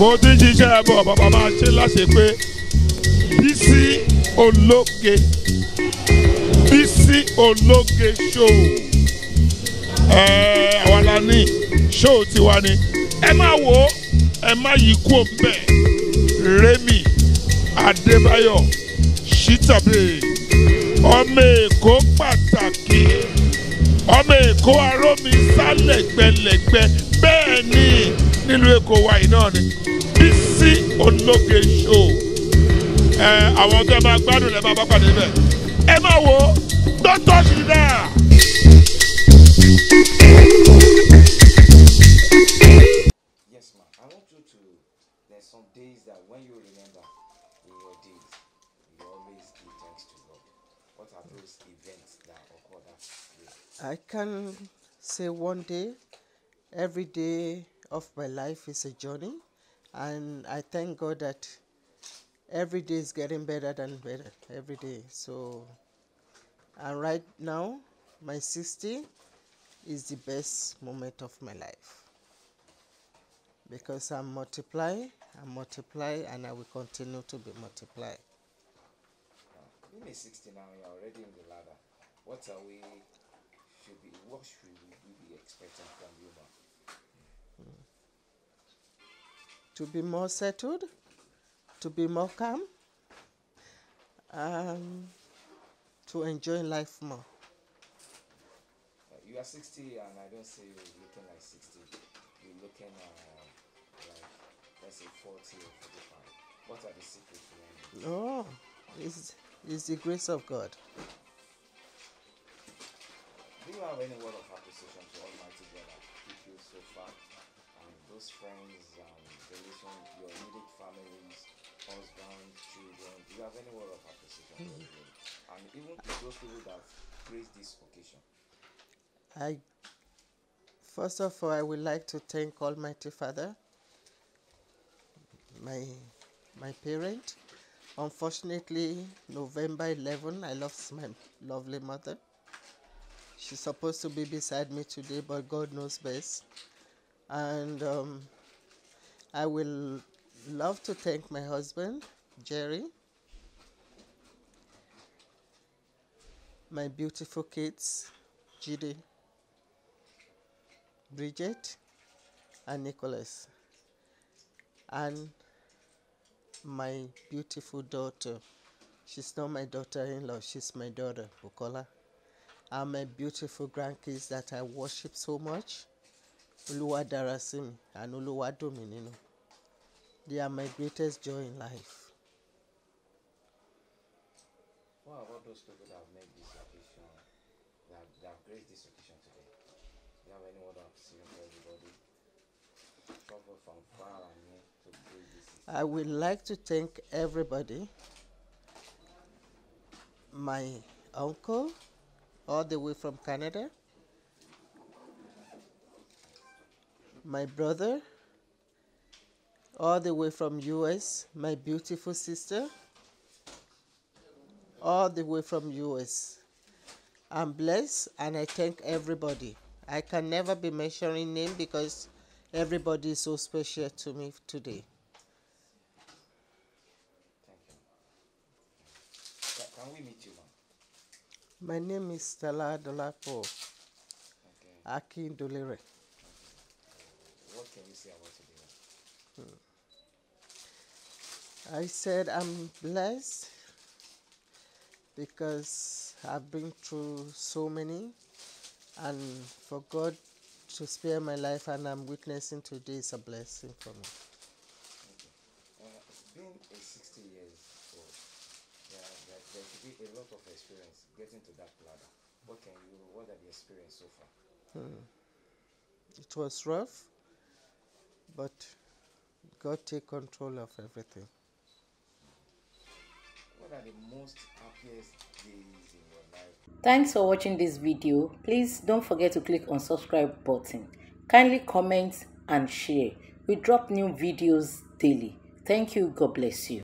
Mo ti ń ṣiṣẹ́ bọ̀ bàbá máa ṣe láṣẹ pé Bisi Ologe Show. Àwa la ní show tiwa ni. Ẹ máa wò ó, ẹ má yí kú òǹbẹ̀. Rẹ́mi Adébáyọ̀ Shitabe ọmọ Èkó pàtàkì, ọmọ Èkó arómi sálẹ̀gbẹ̀lẹ̀gbẹ̀ bẹ́ẹ̀ ni nílùú Èkó wa yìí náà ni Bisi Ologe Show. Àwọn tó ẹ máa gbádùn lẹ́ máa bá pàdé bẹ́ẹ̀. Ẹ máa wò ó, don't touch it now. Yes, ma'am. I want you to. There's some days that when you remember in your days, you always give thanks to God. What are those events that occur that day? I can say one day, every day of my life is a journey, and I thank God that every day is getting better than better every day. So, and right now, my 60 is the best moment of my life because I'm multiply, and I will continue to be multiply. Being a 60 now, you're already in the ladder. What should we be expecting from you, ma'am? To be more settled, to be more calm, to enjoy life more. You are 60 and I don't see you looking like 60. You're looking like, let's say 40 or 45. What are the secrets behind it? Oh, it's the grace of God. Do you have any word of appreciation to Almighty God that keep you so far? And those friends, relations, your immediate families, husband, children, do you have any word of appreciation to everybody? And even to those people that grace this occasion? First of all, I would like to thank Almighty Father, my parent. Unfortunately, November 11, I lost my lovely mother. She's supposed to be beside me today, but God knows best. And I will love to thank my husband, Jerry, my beautiful kids, Judy, Bridget, and Nicholas, and my beautiful daughter. She's not my daughter-in-law, she's my daughter, Bukola. And my beautiful grandkids that I worship so much, Oluwadarasim and Oluwadominino. They are my greatest joy in life. What about those people that have made this occasion, that have graced this occasion today? Do you have any word of appreciation for everybody? Travel from far and near to grace this. I would like to thank everybody. My uncle, all the way from Canada. My brother, all the way from US. My beautiful sister, all the way from US. I'm blessed and I thank everybody. I can never be mentioning name because everybody is so special to me today. Thank you. Can we meet you, ma'am? My name is Dolapo Akindolire. What can you say about today? I said I'm blessed because I've been through so many, and for God to spare my life and I'm witnessing today is a blessing for me. Being a 60 years old, there should be a lot of experience getting to that ladder. What are the experience so far? It was rough, but God take control of everything. What are the most happiest days in your life? Thanks for watching this video. Please don't forget to click on subscribe button. Kindly comment and share. We drop new videos daily. Thank you. God bless you.